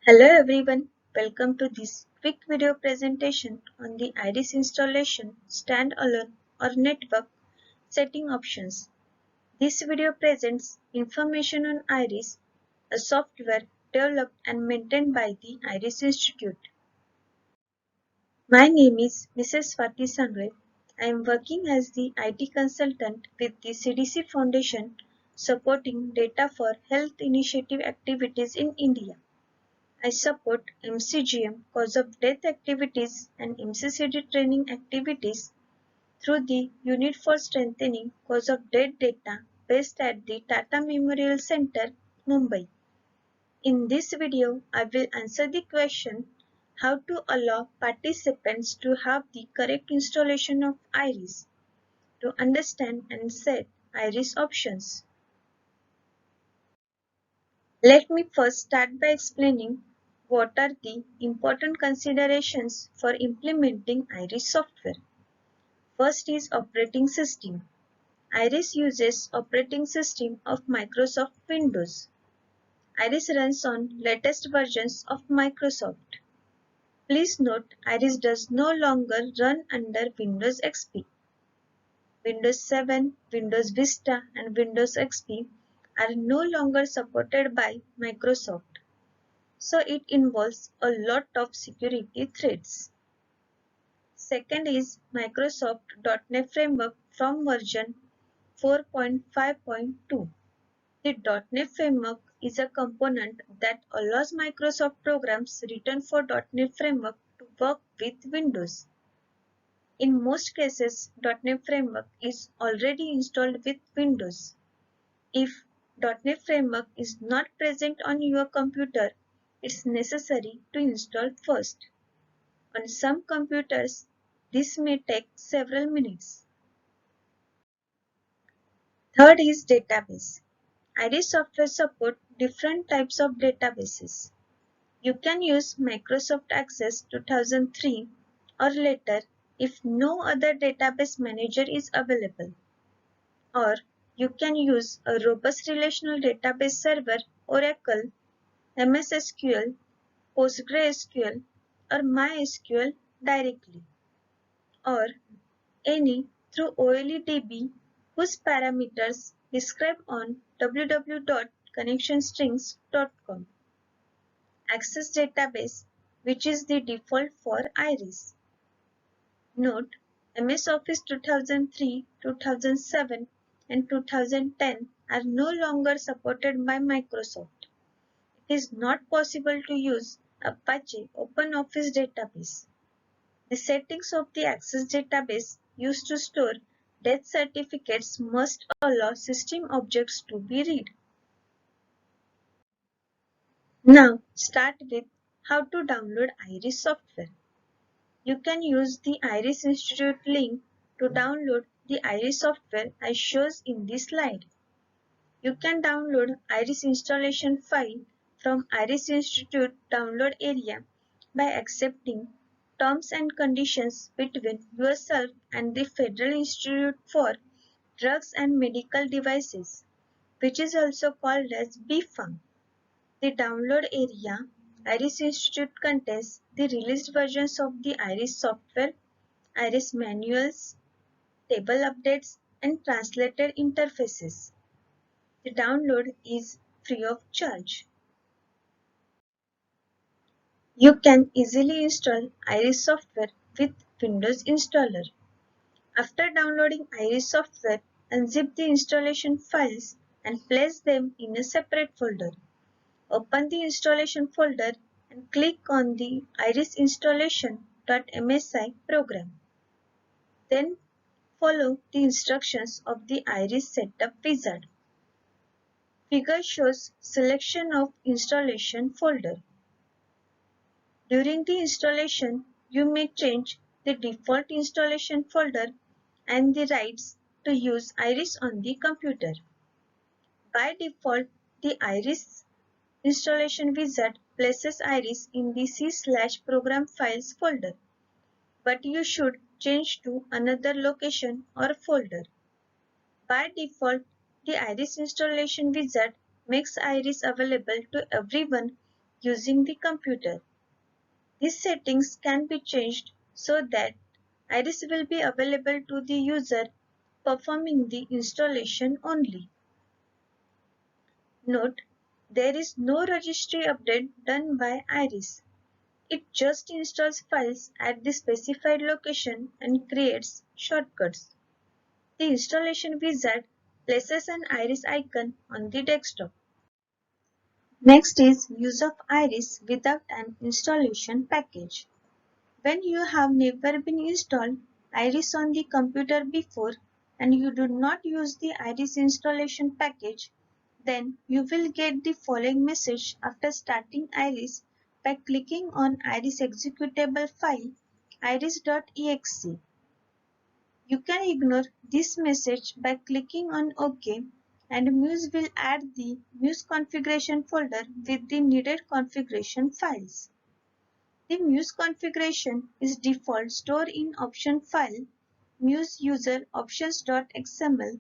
Hello everyone, welcome to this quick video presentation on the Iris installation standalone or network setting options. This video presents information on Iris, a software developed and maintained by the Iris Institute. My name is Mrs. Swati Sangre. I am working as the IT consultant with the CDC Foundation supporting data for health initiative activities in India. I support MCGM cause of death activities and MCCD training activities through the Unit for Strengthening Cause of Death Data based at the Tata Memorial Center, Mumbai. In this video, I will answer the question how to allow participants to have the correct installation of Iris to understand and set Iris options. Let me first start by explaining what are the important considerations for implementing Iris software. First is operating system. Iris uses operating system of Microsoft Windows. Iris runs on latest versions of Microsoft. Please note Iris does no longer run under Windows XP. Windows 7, Windows Vista and Windows XP are no longer supported by Microsoft. So it involves a lot of security threats. Second is Microsoft.NET Framework from version 4.5.2. The .NET Framework is a component that allows Microsoft programs written for .NET Framework to work with Windows. In most cases, .NET Framework is already installed with Windows. If .NET Framework is not present on your computer, it's necessary to install first. On some computers, this may take several minutes. Third is database. Iris software support different types of databases. You can use Microsoft Access 2003 or later if no other database manager is available. Or you can use a robust relational database server, Oracle, MS SQL, PostgreSQL or MySQL directly, or any through OLEDB whose parameters described on www.connectionstrings.com. Access database, which is the default for Iris. Note, MS Office 2003, 2007 and 2010 are no longer supported by Microsoft. It is not possible to use Apache OpenOffice database. The settings of the Access database used to store death certificates must allow system objects to be read. Now start with how to download Iris software. You can use the Iris Institute link to download the Iris software as shows in this slide. You can download Iris installation file from Iris Institute download area by accepting terms and conditions between yourself and the Federal Institute for Drugs and Medical Devices, which is also called as BFAM. The download area Iris Institute contains the released versions of the Iris software, Iris manuals, table updates, and translated interfaces. The download is free of charge. You can easily install Iris software with Windows installer. After downloading Iris software, unzip the installation files and place them in a separate folder. Open the installation folder and click on the Iris installation.msi program. Then follow the instructions of the Iris setup wizard. Figure shows selection of installation folder. During the installation, you may change the default installation folder and the rights to use Iris on the computer. By default, the Iris installation wizard places Iris in the C/program files folder, but you should change to another location or folder. By default, the Iris installation wizard makes Iris available to everyone using the computer. These settings can be changed so that Iris will be available to the user performing the installation only. Note, there is no registry update done by Iris. It just installs files at the specified location and creates shortcuts. The installation wizard places an Iris icon on the desktop. Next is use of Iris without an installation package. When you have never been installed Iris on the computer before and you do not use the Iris installation package, then you will get the following message after starting Iris by clicking on Iris executable file iris.exe. You can ignore this message by clicking on OK, and Muse will add the Muse configuration folder with the needed configuration files. The Muse configuration is default stored in option file Muse user options.xml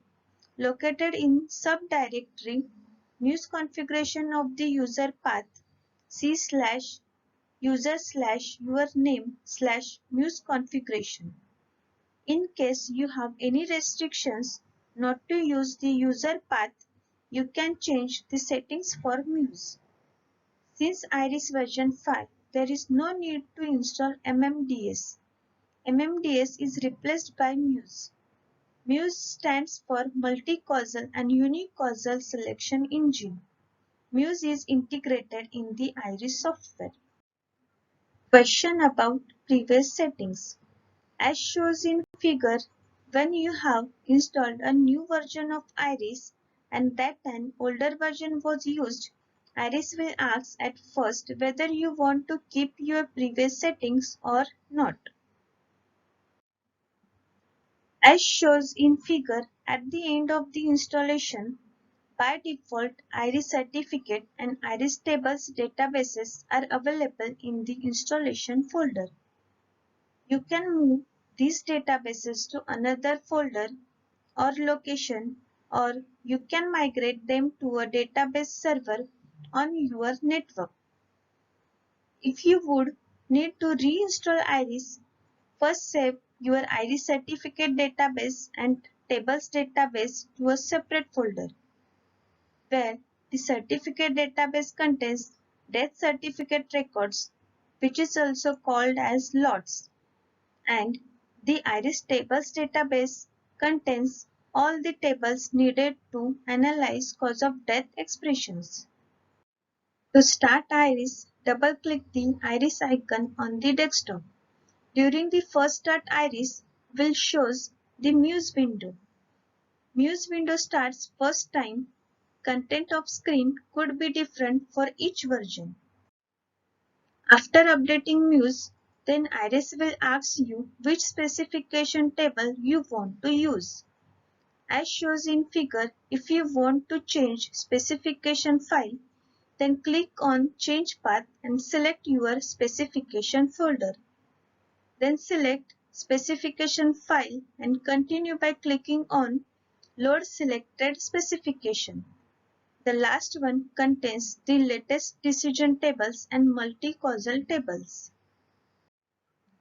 located in subdirectory Muse configuration of the user path c/user/your name/Muse configuration. In case you have any restrictions not to use the user path, you can change the settings for Muse. Since Iris version 5, there is no need to install MMDS. MMDS is replaced by Muse. Muse stands for Multi-Causal and Unicausal Selection Engine. Muse is integrated in the Iris software. Question about previous settings. As shown in figure, when you have installed a new version of Iris and that an older version was used, Iris will ask at first whether you want to keep your previous settings or not. As shown in figure, at the end of the installation, by default, Iris certificate and Iris tables databases are available in the installation folder. You can move these databases to another folder or location, or you can migrate them to a database server on your network. If you would need to reinstall Iris, first save your Iris certificate database and tables database to a separate folder, where the certificate database contains death certificate records, which is also called as lots, and the Iris tables database contains all the tables needed to analyze cause of death expressions. To start Iris, double-click the Iris icon on the desktop. During the first start Iris will shows the Muse window. Muse window starts first time. Content of screen could be different for each version. After updating Muse, then Iris will ask you which specification table you want to use. As shown in figure, if you want to change specification file, then click on Change Path and select your specification folder. Then select Specification File and continue by clicking on Load Selected Specification. The last one contains the latest decision tables and multi-causal tables.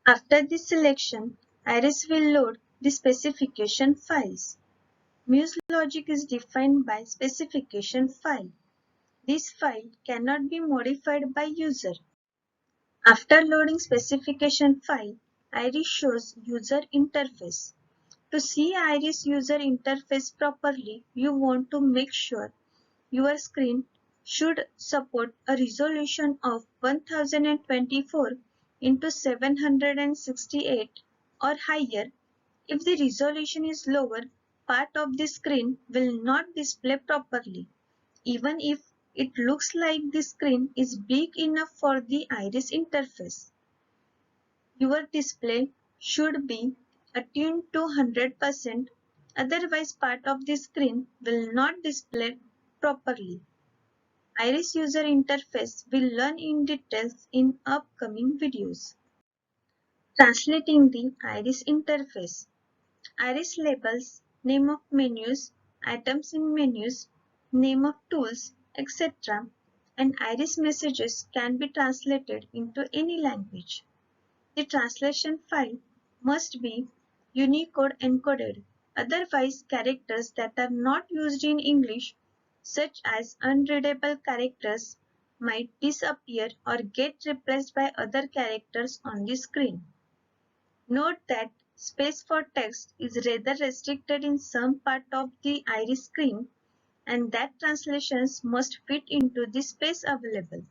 After the selection, Iris will load the specification files. Muse logic is defined by specification file. This file cannot be modified by user. After loading specification file, Iris shows user interface. To see Iris user interface properly, you want to make sure your screen should support a resolution of 1024 into 768 or higher. If the resolution is lower, part of the screen will not display properly, even if it looks like the screen is big enough for the Iris interface. Your display should be attuned to 100%, otherwise part of the screen will not display properly. Iris user interface will learn in details in upcoming videos. Translating the Iris interface. Iris labels, name of menus, items in menus, name of tools, etc. and Iris messages can be translated into any language. The translation file must be Unicode encoded, otherwise characters that are not used in English, such as unreadable characters, might disappear or get replaced by other characters on the screen. Note that space for text is rather restricted in some part of the Iris screen, and that translations must fit into the space available.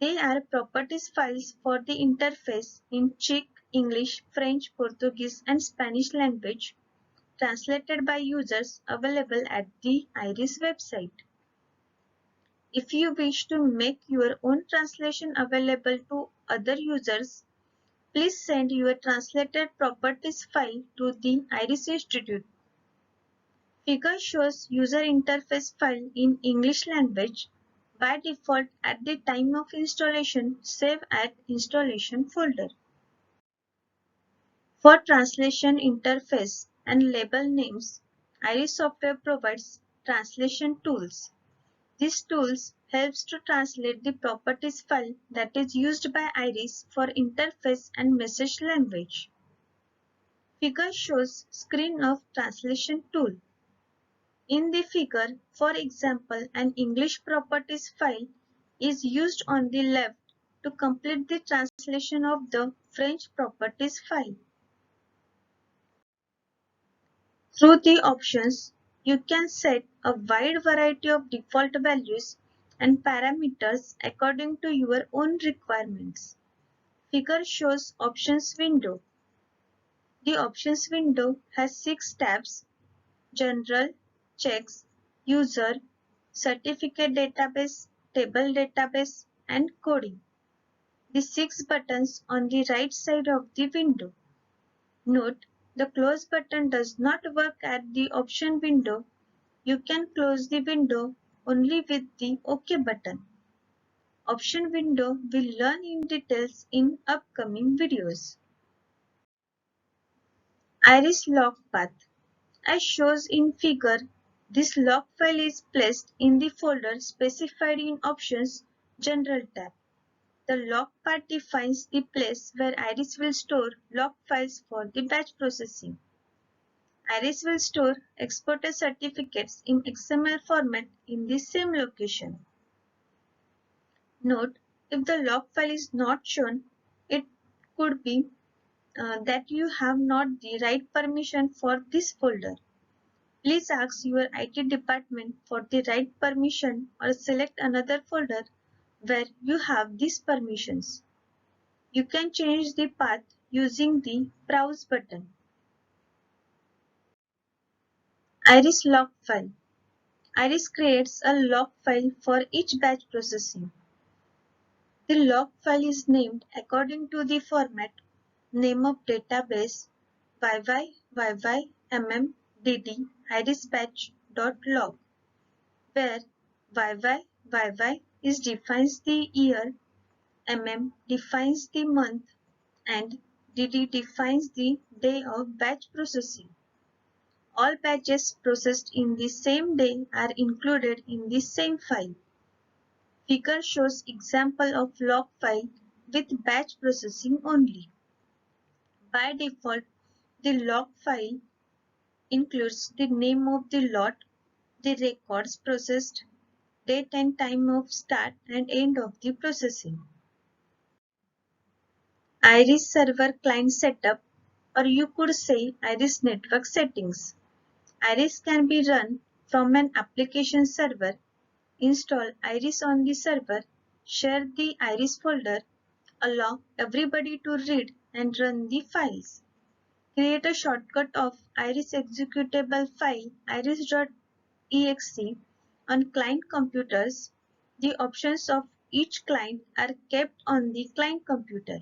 They are properties files for the interface in Czech, English, French, Portuguese, and Spanish language, translated by users available at the IRIS website. If you wish to make your own translation available to other users, please send your translated properties file to the IRIS Institute. Figure shows user interface file in English language. By default, at the time of installation, save at installation folder. For translation interface and label names, IRIS software provides translation tools. These tools helps to translate the properties file that is used by IRIS for interface and message language. Figure shows screen of translation tool. In the figure, for example, an English properties file is used on the left to complete the translation of the French properties file. Through the options, you can set a wide variety of default values and parameters according to your own requirements. Figure shows options window. The options window has 6 tabs: General, Checks, User, Certificate Database, Table Database, and Coding. The 6 buttons on the right side of the window. Note, the Close button does not work at the option window. You can close the window only with the OK button. Option window will learn in details in upcoming videos. Iris log path. As shows in figure, this log file is placed in the folder specified in Options General tab. The log path defines the place where Iris will store log files for the batch processing. Iris will store exported certificates in XML format in the same location. Note, if the log file is not shown, it could be that you have not the right permission for this folder. Please ask your IT department for the right permission or select another folder where you have these permissions. You can change the path using the Browse button. Iris log file. Iris creates a log file for each batch processing. The log file is named according to the format: name of database YY irisbatch.log, where YY is defines the year, defines the month, and DD defines the day of batch processing. All batches processed in the same day are included in the same file. Figure shows example of log file with batch processing only. By default, the log file includes the name of the lot, the records processed, date and time of start and end of the processing. Iris server client setup, or you could say Iris network settings. Iris can be run from an application server. Install Iris on the server, share the Iris folder, allow everybody to read and run the files. Create a shortcut of Iris executable file iris.exe on client computers. The options of each client are kept on the client computer.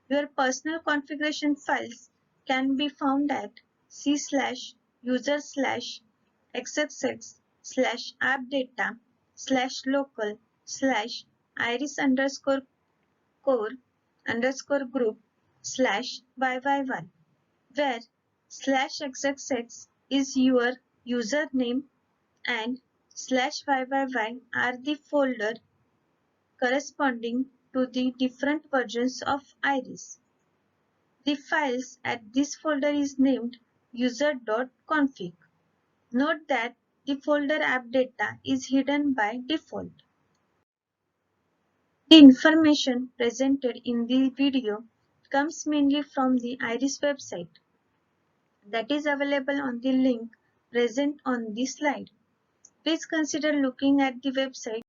Your personal configuration files can be found at c/user/xxx/app-data/local/iris_core_group/YYY, where /xxx is your username and /YYY are the folder corresponding to the different versions of Iris. The files at this folder is named user.config. Note that the folder app data is hidden by default. The information presented in the video comes mainly from the Iris website that is available on the link present on this slide. Please consider looking at the website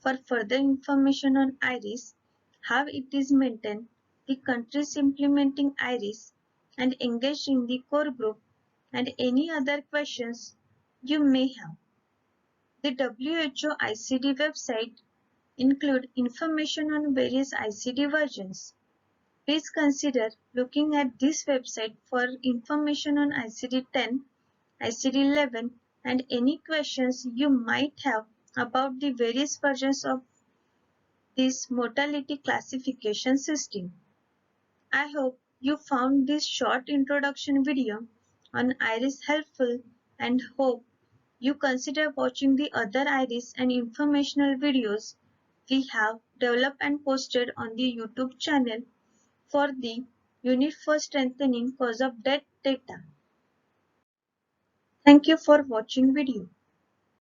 for further information on Iris, how it is maintained, the countries implementing Iris, and engage in the core group and any other questions you may have. The WHO ICD website include information on various ICD versions. Please consider looking at this website for information on ICD-10, ICD-11 and any questions you might have about the various versions of this mortality classification system. I hope you found this short introduction video on Iris helpful and hope you consider watching the other Iris and informational videos we have developed and posted on the YouTube channel for the unit for strengthening cause of death data. Thank you for watching video.